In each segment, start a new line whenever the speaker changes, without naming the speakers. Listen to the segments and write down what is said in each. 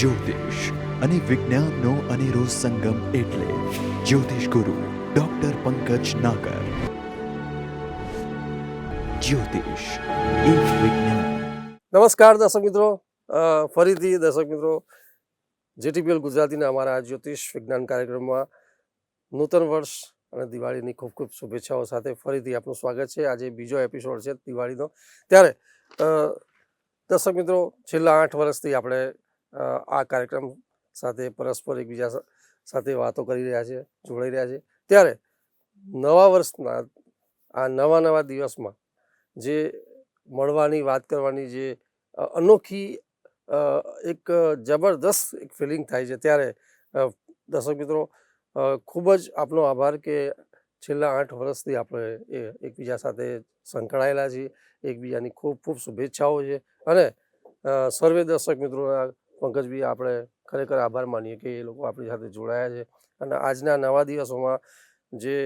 જ્યોતિષ અને વિજ્ઞાનનો અનેરો સંગમ એટલે જ્યોતિષ ગુરુ ડોક્ટર પંકજ નાગર. જ્યોતિષ એક વિજ્ઞાન.
નમસ્કાર દર્શક મિત્રો, ફરીથી દર્શક મિત્રો જેટીપીએલ ગુજરાતીના અમારા જ્યોતિષ વિજ્ઞાન કાર્યક્રમમાં નૂતન વર્ષ અને દિવાળીની ખૂબ ખૂબ શુભેચ્છાઓ સાથે ફરીથી આપનું સ્વાગત છે. આજે બીજો એપિસોડ છે દિવાળીનો. ત્યારે દર્શક મિત્રો, છેલ્લા 8 વર્ષથી આપણે આ કાર્યક્રમ સાથે પરસ્પર એકબીજા સાથે વાતો કરી રહ્યા છે, જોડાઈ રહ્યા છે. ત્યારે નવા વર્ષના આ નવા દિવસમાં જે મળવાની, વાત કરવાની જે અનોખી એક જબરદસ્ત એક ફિલિંગ થાય છે, ત્યારે દર્શક મિત્રો ખૂબ જ આપનો આભાર કે છેલ્લા 8 વર્ષથી આપણે એકબીજા સાથે સંકળાયેલા છીએ. એકબીજાની ખૂબ ખૂબ શુભેચ્છાઓ છે. અને સર્વે દર્શક મિત્રોના પંકજભાઈ આપણે ખરેખર આભાર માનીએ કે એ લોકો આપણી સાથે જોડાયા છે. અને આજના નવા દિવસોમાં જે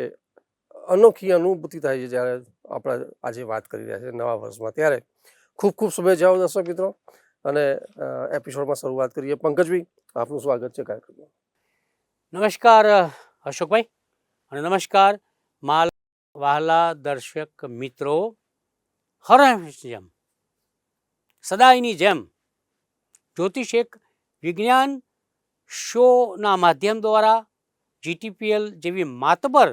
અનોખી અનુભૂતિ થાય છે જ્યારે આપણે આજે વાત કરી રહ્યા છીએ નવા વર્ષમાં, ત્યારે ખૂબ ખૂબ શુભેચ્છાઓ દર્શક મિત્રો. અને એપિસોડમાં શરૂઆત કરીએ. પંકજભાઈ, આપનું સ્વાગત છે કાર્યક્રમમાં.
નમસ્કાર અશોકભાઈ, અને નમસ્કાર માલ વહાલા દર્શક મિત્રો. હર હંમેશની જેમ, સદાયની જેમ જ્યોતિષ એક વિજ્ઞાન શોના માધ્યમ દ્વારા જીટીપીએલ જેવી માતબર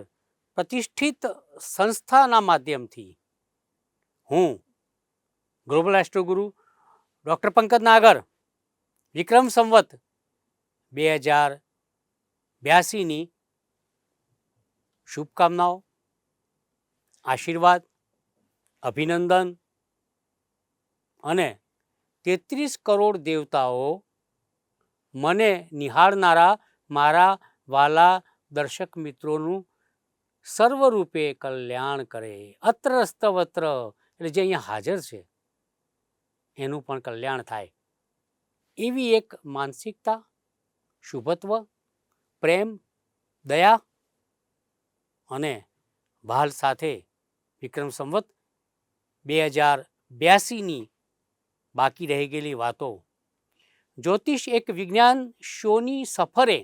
પ્રતિષ્ઠિત સંસ્થાના માધ્યમથી હું ગ્લોબલ એસ્ટ્રોગુરુ ડૉક્ટર પંકજ નાગર વિક્રમ સંવત 2082ની શુભકામનાઓ, આશીર્વાદ, અભિનંદન અને 33 કરોડ દેવતાઓ મને નિહાળનારા મારા વાલા દર્શક મિત્રોનું સર્વરૂપે કલ્યાણ કરે. અત્ર સ્તવત્ર એટલે જે અહીંયા હાજર છે એનું પણ કલ્યાણ થાય, એવી એક માનસિકતા, શુભત્વ, પ્રેમ, દયા અને ભાલ સાથે વિક્રમ સંવત 2082ની બાકી રહી ગયેલી વાતો જ્યોતિષ એક વિજ્ઞાન શોની સફરે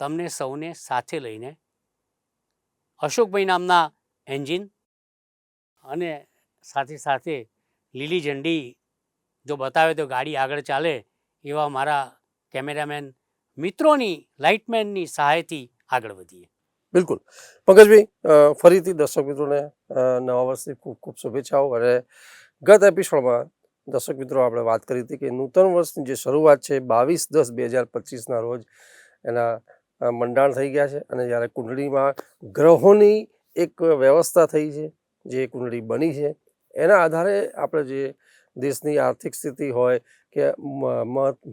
તમને સૌને સાથે લઈને અશોકભાઈ નામના એન્જિન અને સાથે સાથે લીલી ઝંડી જો બતાવે તો ગાડી આગળ ચાલે એવા મારા કેમેરામેન મિત્રોની, લાઇટમેનની સહાયથી આગળ વધીએ.
બિલકુલ પંકજભાઈ, ફરીથી દર્શક મિત્રોને નવા વર્ષની ખૂબ ખૂબ શુભેચ્છાઓ. અને ગત એપિસોડમાં દર્શક મિત્રો આપણે વાત કરી હતી કે નૂતન વર્ષની જે શરૂઆત છે 22/10/2025ના રોજ એના મંડાણ થઈ ગયા છે. અને જ્યારે કુંડળીમાં ગ્રહોની એક વ્યવસ્થા થઈ છે, જે કુંડળી બની છે, એના આધારે આપણે જે દેશની આર્થિક સ્થિતિ હોય કે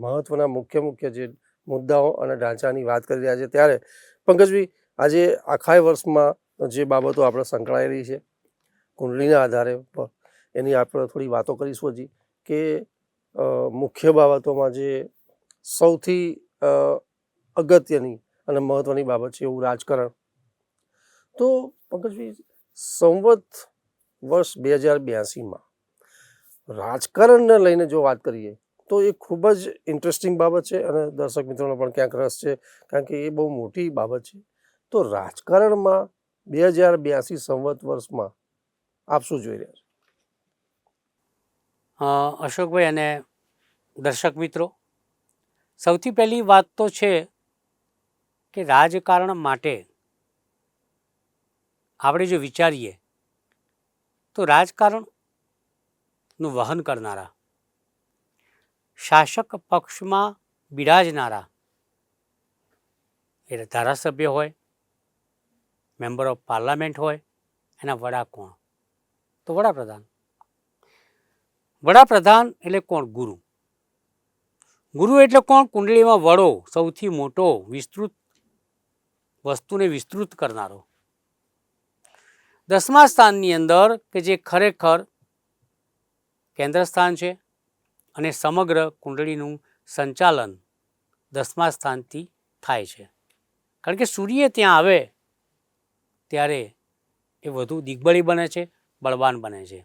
મહત્ત્વના મુખ્ય જે મુદ્દાઓ અને ઢાંચાની વાત કરી રહ્યા છે, ત્યારે પંકજભાઈ આજે આખા વર્ષમાં જે બાબતો આપણે સંકળાયેલી છે કુંડળીના આધારે એની આપણે થોડી વાતો કરીશું હજી. કે મુખ્ય બાબતોમાં જે સૌથી અગત્યની અને મહત્ત્વની બાબત છે એવું રાજકારણ. તો પંકજભાઈ, સંવત વર્ષ 2082માં રાજકારણને લઈને જો વાત કરીએ તો એ ખૂબ જ ઇન્ટરેસ્ટિંગ બાબત છે અને દર્શક મિત્રોનો પણ ક્યાંક રસ છે, કારણ કે એ બહુ મોટી બાબત છે. તો રાજકારણમાં 2082 સંવત વર્ષમાં આપ શું જોઈ રહ્યા છો?
અશોકભાઈ અને દર્શક મિત્રો, સૌથી પહેલી વાત તો છે કે રાજકારણ માટે આપણે જો વિચારીએ તો રાજકારણનું વહન કરનારા, શાસક પક્ષમાં બિરાજનારા એટલે ધારાસભ્ય હોય, મેમ્બર ઓફ પાર્લામેન્ટ હોય, એના વડા કોણ? તો વડાપ્રધાન. વડાપ્રધાન એટલે કોણ? ગુરુ. ગુરુ એટલે કોણ? કુંડળીમાં વડો, સૌથી મોટો, વિસ્તૃત વસ્તુને વિસ્તૃત કરનારો. 10મા સ્થાનની અંદર કે જે ખરેખર કેન્દ્ર સ્થાન છે અને સમગ્ર કુંડળીનું સંચાલન 10મા સ્થાનથી થાય છે. કારણ કે સૂર્ય ત્યાં આવે ત્યારે એ વધુ દિગ્બળી બને છે, બળવાન બને છે.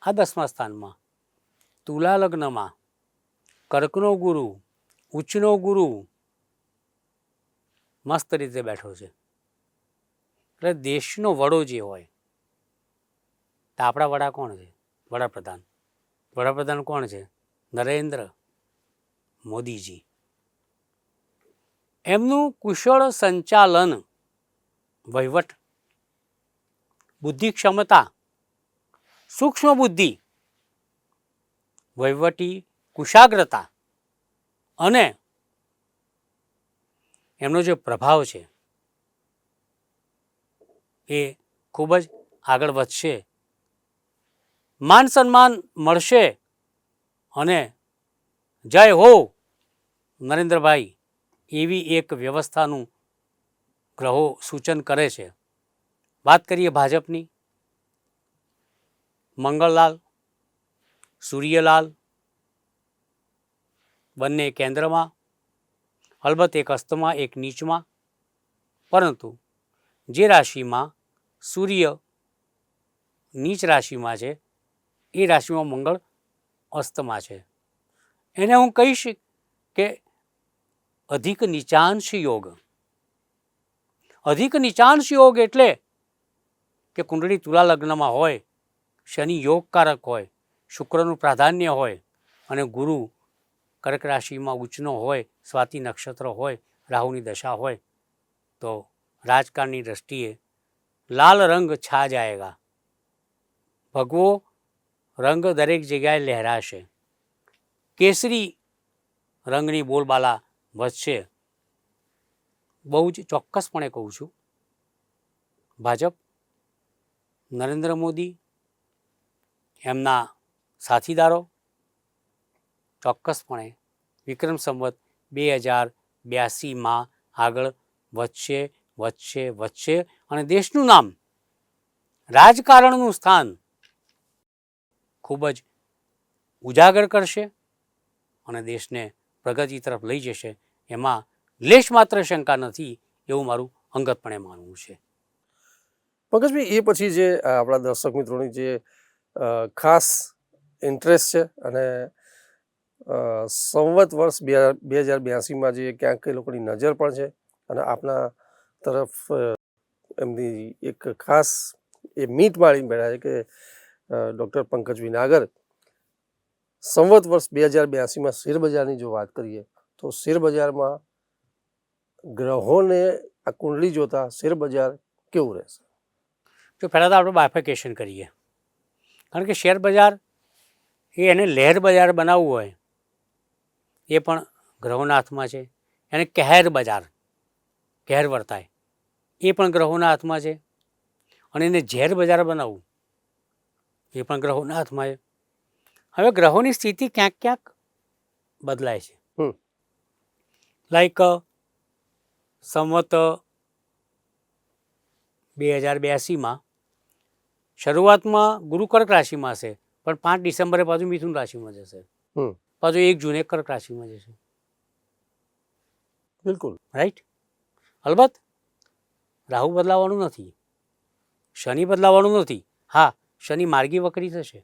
આ 10મા સ્થાનમાં તુલા લગ્નમાં કર્કનો ગુરુ, ઉચ્ચનો ગુરુ મસ્ત રીતે બેઠો છે. એટલે દેશનો વડો જે હોય, તો આપણા વડા કોણ છે? વડાપ્રધાન. વડાપ્રધાન કોણ છે? નરેન્દ્ર મોદીજી. એમનું કુશળ સંચાલન, વહીવટ, બુદ્ધિ ક્ષમતા, સૂક્ષ્મ બુદ્ધિ, વહીવટી કુશાગ્રતા અને એમનો જે પ્રભાવ છે એ ખૂબ જ આગળ વધશે, માન સન્માન મળશે અને જય હો નરેન્દ્રભાઈ એવી એક વ્યવસ્થાનું ગ્રહો સૂચન કરે છે. વાત કરીએ ભાજપની. મંગળલાલ, સૂર્યલાલ બંને કેન્દ્રમાં, અલબત્ત એક અસ્તમાં એક નીચમાં, પરંતુ જે રાશિમાં સૂર્ય નીચ રાશિમાં છે એ રાશિમાં મંગળ અસ્તમાં છે. એને હું કહીશ કે અધિક નીચાંશ યોગ. અધિક નીચાંશ યોગ એટલે કે કુંડળી તુલા લગ્નમાં હોય, શનિ યોગકારક હોય, શુક્રનું પ્રાધાન્ય હોય અને ગુરુ કર્ક રાશિમાં ઉચ્ચનો હોય, સ્વાતિ નક્ષત્ર હોય, રાહુની દશા હોય, તો રાજકારણની દ્રષ્ટિએ લાલ રંગ છા જાયેગા. ભગવો રંગ દરેક જગ્યાએ લહેરાશે. કેસરી રંગની બોલબાલા વધશે. બહુ જ ચોક્કસપણે કહું છું, ભાજપ, નરેન્દ્ર મોદી, એમના સાથીદારો ચોક્કસપણે વિક્રમ સંવત 2082માં આગળ વધશે, વધશે, વધશે અને દેશનું નામ, રાજકારણનું સ્થાન ખૂબ જ ઉજાગર કરશે અને દેશને પ્રગતિ તરફ લઈ જશે. એમાં લેશ માત્ર શંકા નથી, એવું મારું અંગતપણે માનવું છે.
પંકજભાઈ, એ પછી જે આપણા દર્શક મિત્રોની જે ખાસ ઇન્ટરેસ્ટ છે અને સંવત વર્ષ 2082માં જે ક્યાંક એ લોકોની નજર પણ છે અને આપણા તરફ એમની એક ખાસ એ મીટ માળી બેઠા છે કે ડૉક્ટર પંકજ વિનાગર સંવત વર્ષ 2082માં શેરબજારની જો વાત કરીએ તો શેરબજારમાં ગ્રહોને આ કુંડલી જોતા શેરબજાર કેવું રહેશે?
તો પહેલાં તો આપણે બાયફિકેશન કરીએ, કારણ કે શેર બજાર એને લહેર બજાર બનાવવું હોય એ પણ ગ્રહોના હાથમાં છે. એને કહેર બજાર, કહેર વર્તાય, એ પણ ગ્રહોના હાથમાં છે. અને એને ઝેર બજાર બનાવવું એ પણ ગ્રહોના હાથમાં છે. હવે ગ્રહોની સ્થિતિ ક્યાંક ક્યાંક બદલાય છે. લાઈક સંવત 2082માં શરૂઆતમાં ગુરુ કર્ક રાશિમાં હશે, પણ 5 ડિસેમ્બરે પાછું મિથુન રાશિમાં જશે, પાછું 1 જૂને કર્ક રાશિમાં જશે.
બિલકુલ
રાઈટ. અલબત્ત રાહુ બદલાવાનું નથી, શનિ બદલાવાનું નથી. હા, શનિ માર્ગી વકરી થશે.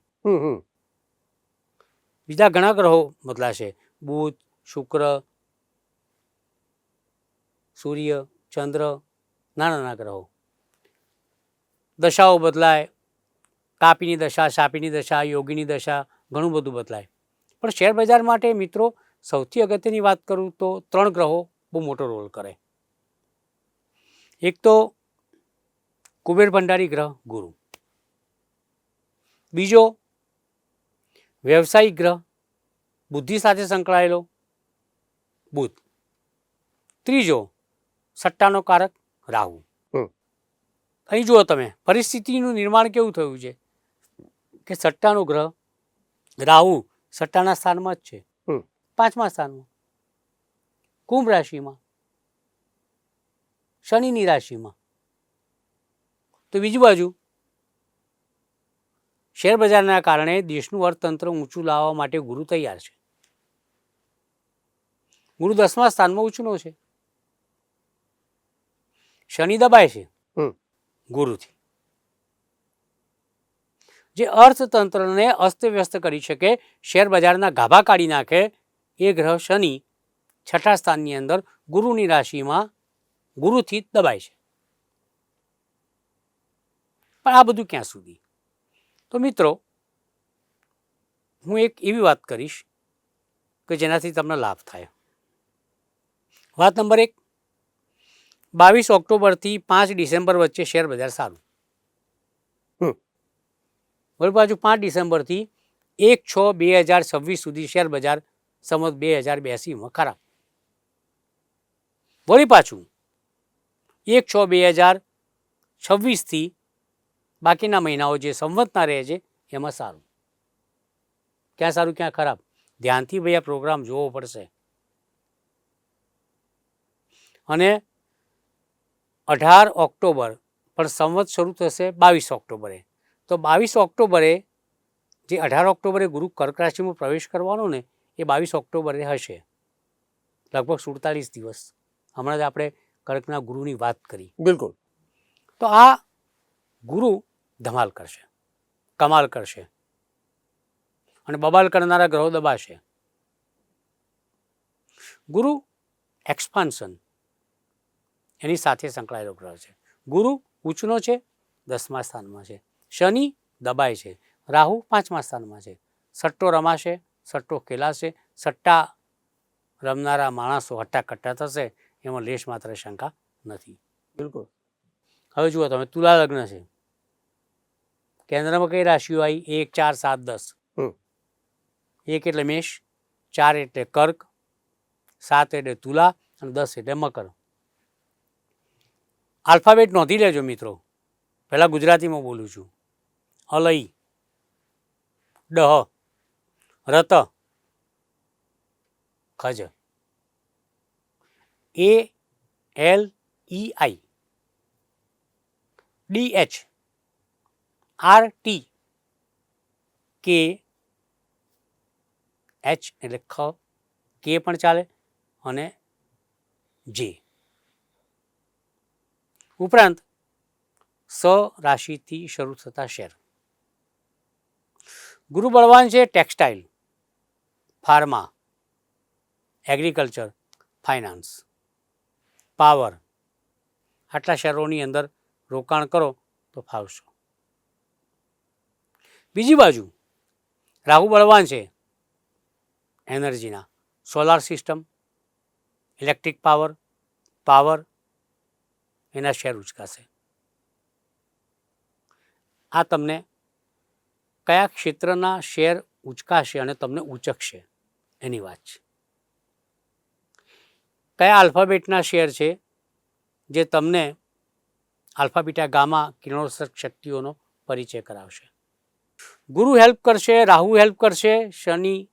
બીજા ઘણા ગ્રહો બદલાશે. બુધ, શુક્ર, સૂર્ય, ચંદ્ર, નાના ગ્રહો. દશાઓ બદલાય, કાપીની દશા, સાપીની દશા, યોગીની દશા, ઘણું બધું બદલાય. પણ શેર બજાર માટે મિત્રો સૌથી અગત્યની વાત કરું તો 3 ગ્રહો બહુ મોટો રોલ કરે. એક તો કુબેર ભંડારી ગ્રહ ગુરુ, બીજો વ્યવસાયિક ગ્રહ બુદ્ધિ સાથે સંકળાયેલો બુધ, ત્રીજો સટ્ટાનો કારક રાહુ. અહીં જુઓ તમે પરિસ્થિતિનું નિર્માણ કેવું થયું છે કે સટ્ટાનો ગ્રહ રાહુ સટ્ટાના સ્થાનમાં જ છે, 5મા સ્થાનમાં, કુંભ રાશિમાં, શનિની રાશિમાં. તો બીજી બાજુ શેરબજારના કારણે દેશનું અર્થતંત્ર ઊંચું લાવવા માટે ગુરુ તૈયાર છે. ગુરુ 10મા સ્થાનમાં ઊંચનો છે, શનિ દબાય છે ગુરુથી, જે અર્થતંત્રને અસ્તવ્યસ્ત કરી શકે, શેર બજારના ગાભા કાઢી નાખે એ ગ્રહ શનિ છઠ્ઠા સ્થાનની અંદર ગુરુની રાશિમાં ગુરુથી દબાય છે. પણ આ બધું ક્યાં સુધી? તો મિત્રો, હું એક એવી વાત કરીશ કે જેનાથી તમને લાભ થાય. વાત નંબર 1, 22 ઓક્ટોબરથી 5 ડિસેમ્બર વચ્ચે શેર બજાર સારું. વળી પાછું 5 ડિસેમ્બરથી 1/6/2026 સુધી શેર બજાર સંવત 2082માં ખરાબ. વળી પાછું 1/6/2026થી બાકીના મહિનાઓ જે સંવતના રહે છે એમાં સારું. ક્યાં સારું ક્યાં ખરાબ? ધ્યાનથી ભાઈ આ પ્રોગ્રામ જોવો પડશે. અને 18 ઓક્ટોબર પણ સંવત શરૂ થશે 22 ઓક્ટોબરે. તો 22 ઓક્ટોબરે જે 18 ઓક્ટોબરે ગુરુ કર્ક રાશિમાં પ્રવેશ કરવાનો ને એ 22 ઓક્ટોબરે હશે, લગભગ 47 દિવસ. હમણાં જ આપણે કર્કના ગુરુની વાત કરી.
બિલકુલ.
તો આ ગુરુ ધમાલ કરશે, કમાલ કરશે અને બબાલ કરનારા ગ્રહો દબાશે. ગુરુ એક્સપાન્શન એની સાથે સંકળાયેલો ગ્રહ છે. ગુરુ ઉચ્ચનો છે, 10મા સ્થાનમાં છે. શનિ દબાય છે. રાહુ 5મા સ્થાનમાં છે. સટ્ટો રમાશે, સટ્ટો ખેલાશે, સટ્ટા રમનારા માણસો હટ્ટા કટ્ટા થશે, એમાં લેશ માત્ર શંકા નથી.
બિલકુલ.
હવે જુઓ તમે, તુલા લગ્ન છે, કેન્દ્રમાં કઈ રાશિઓ આવી? 1, 4, 7, 10. 1 એટલે મેષ, 4 એટલે કર્ક, 7 એટલે તુલા અને 10 એટલે મકર. આલ્ફાબેટ નોંધી લેજો મિત્રો. પહેલાં ગુજરાતીમાં બોલું છું. અલઈ, ડહ, રત, ખજ, ALEI, DH, RT, KH એટલે ખ, કે પણ ચાલે, અને જે. ઉપરાંત સ રાશિથી શરૂ થતા શેર. ગુરુ બળવાન છે textile, pharma, agriculture, finance, power. આટલા શેરોની અંદર રોકાણ કરો તો ફાવશો. બીજી બાજુ રાહુ બળવાન છે એનર્જીના, સોલાર સિસ્ટમ, ઇલેક્ટ્રિક પાવર, એના શેર ઉચકાશે. આ તમને કયા ક્ષેત્રના શેર ઉચકાશે અને તમને ઉચકશે એની વાત છે. કયા આલ્ફાબેટના શેર છે જે તમને આલ્ફા બીટા ગામા કિરણોત્સર્ગ શક્તિઓનો પરિચય કરાવશે. ગુરુ હેલ્પ કરશે, રાહુ હેલ્પ કરશે, શનિ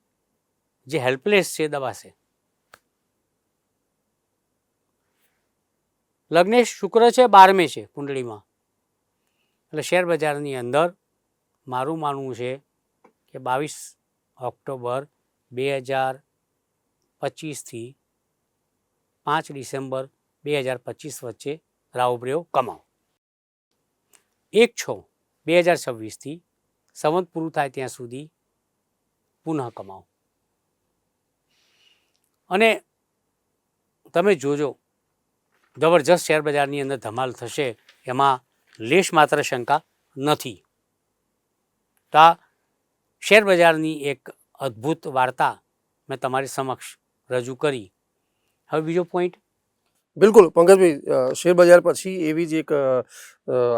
જે હેલ્પલેસ છે દબાશે. લગ્નેશ શુક્ર છે, 12મે છે કુંડળીમાં. એટલે શેર બજારની અંદર મારું માનવું છે કે 22 ઓક્ટોબર 2025થી 5 ડિસેમ્બર 2025 વચ્ચે રાહુપ્રયોગ કમાઓ. 1/6/2026થી સંવત પૂરું થાય ત્યાં સુધી પુનઃ કમાઓ. અને તમે જોજો, જબરજસ્ત શેર બજારની અંદર ધમાલ થશે, એમાં લેશ માત્ર શંકા નથી. તો આ શેર બજારની એક અદ્ભુત વાર્તા મેં તમારી સમક્ષ રજૂ કરી. હવે બીજો પોઈન્ટ.
બિલકુલ પંકજભાઈ, શેર બજાર પછી એવી જ એક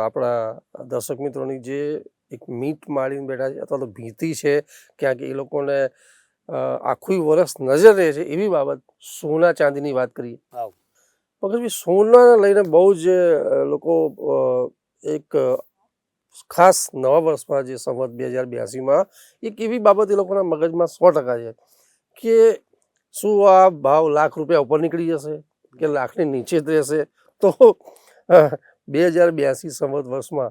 આપણા દર્શક મિત્રોની જે એક મીટ માળીને બેઠા છે અથવા તો ભીતિ છે ક્યાંક એ લોકોને આખું વર્ષ નજર રહે છે એવી બાબત સોના ચાંદીની વાત કરીએ. પંકજભાઈ, સોનાને લઈને બહુ જ લોકો એક ખાસ નવા વર્ષમાં જે સંવત 2082માં એક એવી બાબત એ લોકોના મગજમાં 100% છે કે શું આ ભાવ લાખ રૂપિયા ઉપર નીકળી જશે કે લાખની નીચે જ રહેશે? તો 2082 સંવત વર્ષમાં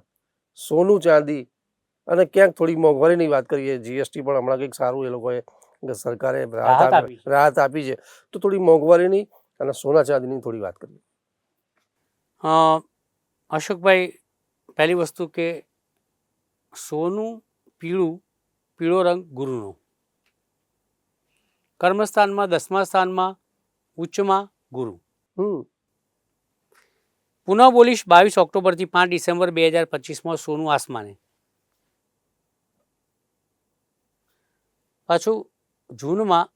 સોનું ચાંદી અને ક્યાંક થોડી મોંઘવારીની વાત કરીએ, જીએસટી પણ હમણાં કંઈક સારું એ લોકોએ સરકારે રાહત આપી છે, તો થોડી મોંઘવારીની અને સોના ચાંદીની થોડી વાત કરીએ.
અશોકભાઈ, પહેલી વસ્તુ કે સોનું પીળો રંગ ગુરુનો, કર્મસ્થાનમાં 10મા સ્થાનમાં ઉચ્ચમાં ગુરુ.
હમ
પુનઃ બોલીશ 22 ઓક્ટોબરથી 5 ડિસેમ્બર 2025માં સોનું આસમાને. પાછું જૂનમાં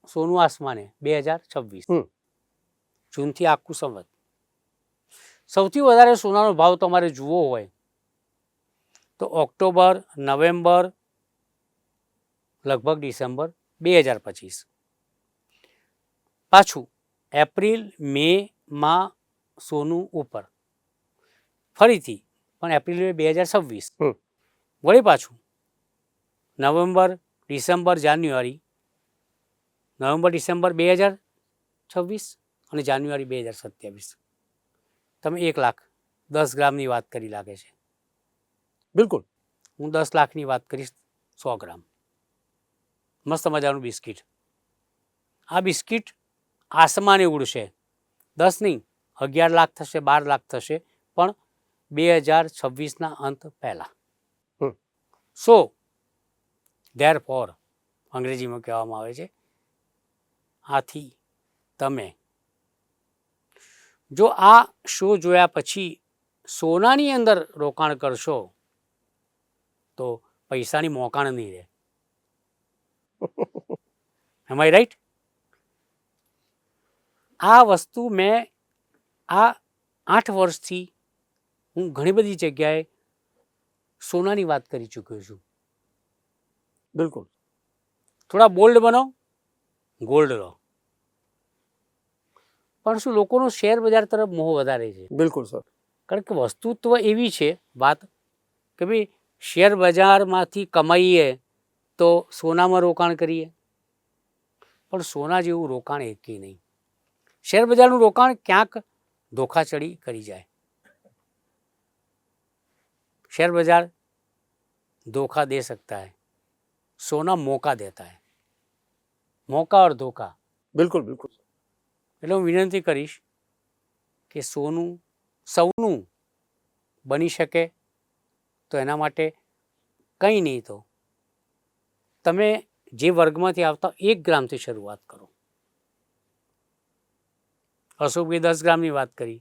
સોનું આસમાને 2026.
હમ.
જૂનથી આખું સંવત. સૌથી વધારે સોનાનો ભાવ તમારે જોવો હોય તો ઓક્ટોબર, નવેમ્બર, લગભગ ડિસેમ્બર 2025. પાછું એપ્રિલ, મેમાં સોનું ઉપર, ફરીથી પણ એપ્રિલ 2026.
હમ.
વળી પાછું નવેમ્બર, ડિસેમ્બર, જાન્યુઆરી, નવેમ્બર ડિસેમ્બર 2026 અને જાન્યુઆરી 2027. તમે 1,10,000 ગ્રામની વાત કરી લાગે છે.
બિલકુલ.
હું 10 લાખની વાત કરીશ. 100 ગ્રામ મસ્ત મજાનું બિસ્કિટ. આ બિસ્કિટ આસમાને ઉડશે. 10 નહીં, 11 લાખ થશે, 12 લાખ થશે, પણ 2026ના અંત પહેલા.
હમ.
સો ધેરફોર અંગ્રેજીમાં કહેવામાં આવે છે, આથી તમે જો આ શો જોયા પછી સોનાની અંદર રોકાણ કરશો તો પૈસાની મોકાણ નહીં રહે. એમ આઈ રાઈટ? આ વસ્તુ મેં આ 8 વર્ષથી હું ઘણી બધી જગ્યાએ સોનાની વાત કરી ચૂક્યો છું.
બિલકુલ.
થોડા બોલ્ડ બનો, ગોલ્ડ લો. પણ શું લોકોનો શેર બજાર તરફ મોહ વધારે છે?
બિલકુલ સર.
કારણ કે વસ્તુત્વ એવી છે વાત કે ભાઈ શેર બજારમાંથી કમાઈએ તો સોનામાં રોકાણ કરીએ, પણ સોના જેવું રોકાણ એકેય નહીં. શેર બજારનું રોકાણ ક્યાંક ધોખાચડી કરી જાય. शेयर बाजार धोखा दे सकता है, सोना मौका देता है. मौका और धोखा.
बिल्कुल बिल्कुल.
એટલે હું વિનંતી કરીશ કે સોનું સૌનું બની શકે તો એના માટે કંઈ નહીં તો તમે જે વર્ગમાંથી આવતા 1 ગ્રામથી શરૂઆત કરો. અશોકભાઈ 10 ગ્રામની વાત કરી,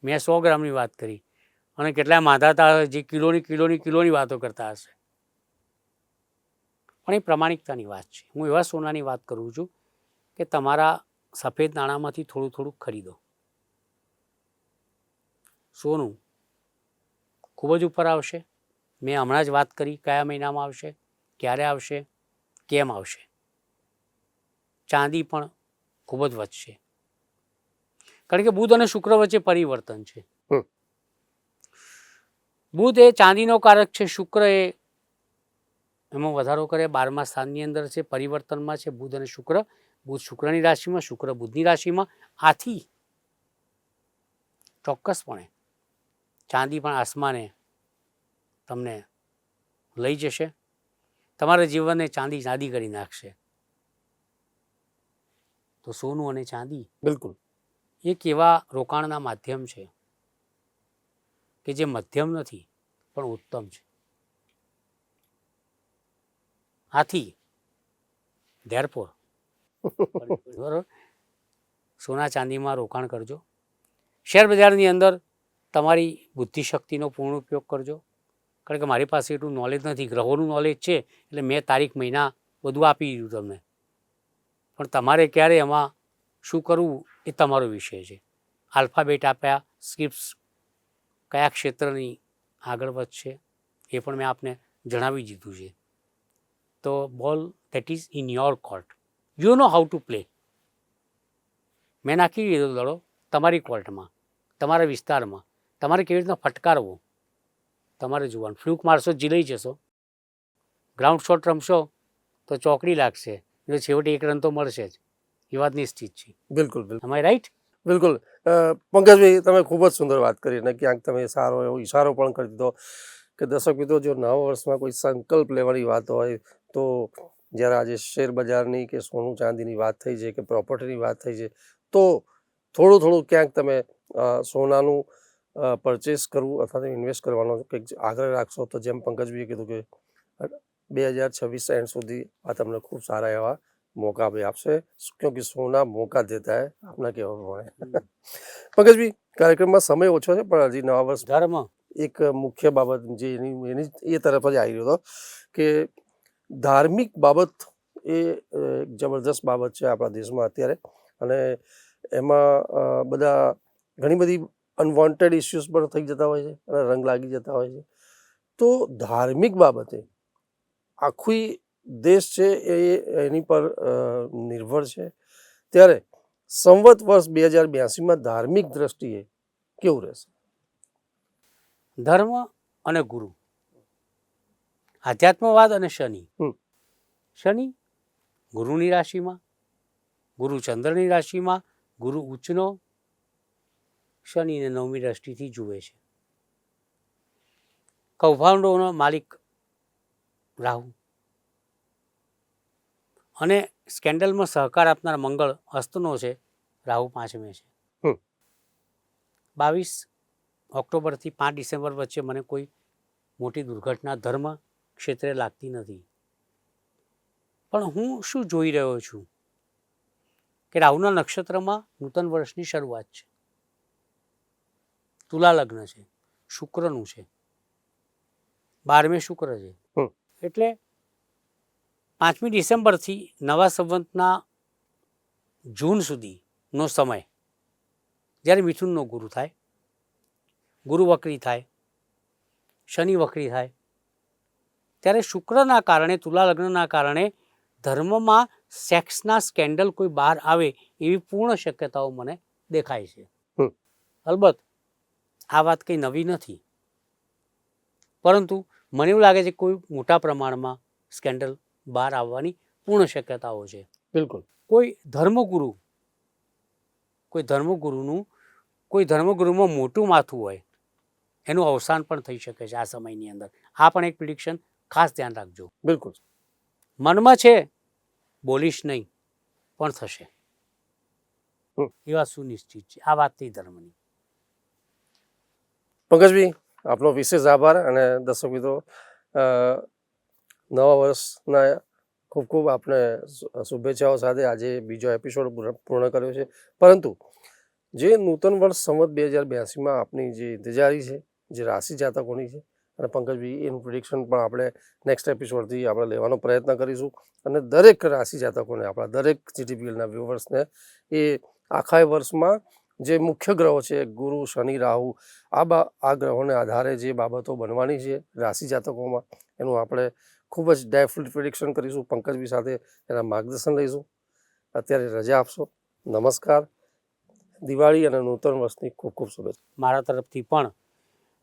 મેં 100 ગ્રામની વાત કરી, અને કેટલાય માધાતા જે કિલોની વાતો કરતા હશે. પણ એ પ્રમાણિકતાની વાત છે. હું એવા સોનાની વાત કરું છું કે તમારા સફેદ નાણાંમાંથી થોડું થોડું ખરીદો. સોનું ખૂબ જ ઉપર આવશે. મેં હમણાં જ વાત કરી કયા મહિનામાં આવશે, ક્યારે આવશે, કેમ આવશે. ચાંદી પણ ખૂબ જ વધશે, કારણ કે બુધ અને શુક્ર વચ્ચે પરિવર્તન છે. બુધ એ ચાંદીનો કારક છે, શુક્ર એ એમાં વધારો કરે, 12મા સ્થાનની અંદર છે, પરિવર્તનમાં છે બુધ અને શુક્ર. બુધ શુક્રની રાશિમાં, શુક્ર બુધની રાશિમાં. આથી ચોક્કસપણે ચાંદી પણ આસમાને તમને લઈ જશે, તમારા જીવનને ચાંદી ચાંદી કરી નાખશે. તો સોનું અને ચાંદી
બિલકુલ
એક એવા રોકાણના માધ્યમ છે કે જે મધ્યમ નથી પણ ઉત્તમ છે. આથી ધેરફોર સોના ચાંદીમાં રોકાણ કરજો. શેર બજારની અંદર તમારી બુદ્ધિશક્તિનો પૂર્ણ ઉપયોગ કરજો, કારણ કે મારી પાસે એટલું નોલેજ નથી. ગ્રહોનું નોલેજ છે એટલે મેં તારીખ મહિના બધું આપી દીધું તમને, પણ તમારે ક્યારે એમાં શું કરવું એ તમારો વિષય છે. આલ્ફાબેટ આપ્યા, સ્ક્રિપ્ટ્સ કયા ક્ષેત્રની આગળ વધશે એ પણ મેં આપને જણાવી દીધું છે. તો બોલ that is in your court, you know how to play. મેં નાખી દીધો દડો તમારી કોર્ટમાં, તમારા વિસ્તારમાં. તમારે કેવી રીતના ફટકારવો તમારે જોવાનું. ફ્લૂક મારશો જીલાઈ જશો, ગ્રાઉન્ડ શોટ રમશો તો ચોકડી લાગશે, એટલે છેવટે 1 રન તો મળશે જ. એ વાત નિશ્ચિત છે.
બિલકુલ બિલકુલ.
am I right?
બિલકુલ. પંકજભાઈ, તમે ખૂબ જ સુંદર વાત કરી અને ક્યાંક તમે સારો એવો ઈશારો પણ કરી દીધો કે દર્શક મિત્રો, જો નવા વર્ષમાં કોઈ સંકલ્પ લેવાની વાત હોય તો જ્યારે આજે શેર બજારની કે સોનું ચાંદીની વાત થઈ છે કે પ્રોપર્ટીની વાત થઈ છે, તો થોડું થોડું ક્યાંક તમે સોનાનું પરચેસ કરવું અથવા તો ઇન્વેસ્ટ કરવાનો કંઈક આગ્રહ રાખશો તો જેમ પંકજભાઈએ કીધું કે 2026 એન્ડ સુધી આ તમને ખૂબ સારા એવા मौका भी आपसे, क्योंकि सोना मौका देता है આપના કહેવા પ્રમાણે. પંકજભાઈ, કાર્યક્રમમાં સમય ઓછો છે પણ હજી નવા વર્ષ
ધર્મ
એક મુખ્ય બાબત જે એની એ તરફ જ આવી રહ્યો હતો કે ધાર્મિક બાબત એ એક જબરદસ્ત બાબત છે આપણા દેશમાં અત્યારે, અને એમાં બધા ઘણી બધી અનવોન્ટેડ ઇસ્યુઝ પણ થઈ જતા હોય છે અને રંગ લાગી જતા હોય છે. તો ધાર્મિક બાબતે આખી દેશ છે એ એની પર નિર્ભર છે, ત્યારે સંવત વર્ષ 2082માં ધાર્મિક દ્રષ્ટિએ કેવું રહેશે?
ધર્મ અને ગુરુ, આધ્યાત્મવાદ અને શનિ. શનિ ગુરુની રાશિમાં, ગુરુ ચંદ્રની રાશિમાં, ગુરુ ઉચ્ચનો શનિને 9મી દ્રષ્ટિથી જુએ છે. કૌભાંડોનો માલિક રાહુ અને સ્કેન્ડલમાં સહકાર આપનાર મંગળ હસ્તનો છે, રાહુ 5મે છે. 22 ઓક્ટોબરથી 5 ડિસેમ્બર વચ્ચે મને કોઈ મોટી દુર્ઘટના ધર્મ ક્ષેત્રે લાગતી નથી. પણ હું શું જોઈ રહ્યો છું કે રાહુના નક્ષત્રમાં નૂતન વર્ષની શરૂઆત છે, તુલા લગ્ન છે, શુક્રનું છે, 12મે શુક્ર છે. એટલે 5મી ડિસેમ્બરથી નવા સંવતના જૂન સુધીનો સમય, જ્યારે મિથુનનો ગુરુ થાય, ગુરુ વક્રી થાય, શનિ વક્રી થાય, ત્યારે શુક્રના કારણે, તુલા લગ્નના કારણે ધર્મમાં સેક્સના સ્કેન્ડલ કોઈ બહાર આવે એવી પૂર્ણ શક્યતાઓ મને દેખાય છે. અલબત્ત આ વાત કંઈ નવી નથી, પરંતુ મને એવું લાગે છે કોઈ મોટા પ્રમાણમાં સ્કેન્ડલ બહાર આવવાની પૂર્ણ શક્યતાઓ છે.
બિલકુલ.
કોઈ ધર્મગુરુમાં મોટું માથું હોય એનું અવસાન પણ થઈ શકે છે આ સમયની અંદર. આ પણ એક પ્રિડિક્શન ખાસ ધ્યાન રાખજો.
બિલકુલ.
મનમાં છે બોલીશ નહીં પણ થશે, એ વાત સુનિશ્ચિત છે. આ વાત થઈ ધર્મની.
પંકજભાઈ, આપનો વિશેષ આભાર, અને દર્શક મિત્રો નવા વર્ષના ખૂબ ખૂબ આપણે શુભેચ્છાઓ સાથે આજે બીજો એપિસોડ પૂર્ણ કર્યો છે. પરંતુ જે નૂતન વર્ષ સંવત 2082માં આપની જે ઇંતજારી છે, જે રાશિ જાતકોની છે, અને પંકજભાઈ એનું પ્રિડિક્શન પણ આપણે નેક્સ્ટ એપિસોડથી આપણે લેવાનો પ્રયત્ન કરીશું, અને દરેક રાશિ જાતકોને, આપણા દરેક જીટીપીએલના વ્યુઅર્સને એ આખા વર્ષમાં જે મુખ્ય ગ્રહો છે, ગુરુ, શનિ, રાહુ, આ ગ્રહોને આધારે જે બાબતો બનવાની છે રાશિ જાતકોમાં, એનું આપણે ખૂબ જ ડાયફુલ પ્રિડિક્શન કરીશું. પંકજભાઈ સાથે એના માર્ગદર્શન લઈશું. અત્યારે રજા આપશો. નમસ્કાર. દિવાળી અને નૂતન વર્ષની ખૂબ ખૂબ શુભેચ્છા.
મારા તરફથી પણ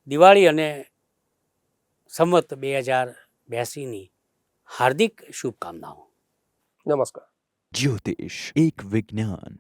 દિવાળી અને સંવત 2082ની હાર્દિક શુભકામનાઓ.
નમસ્કાર.
જ્યોતિષ એક વિજ્ઞાન.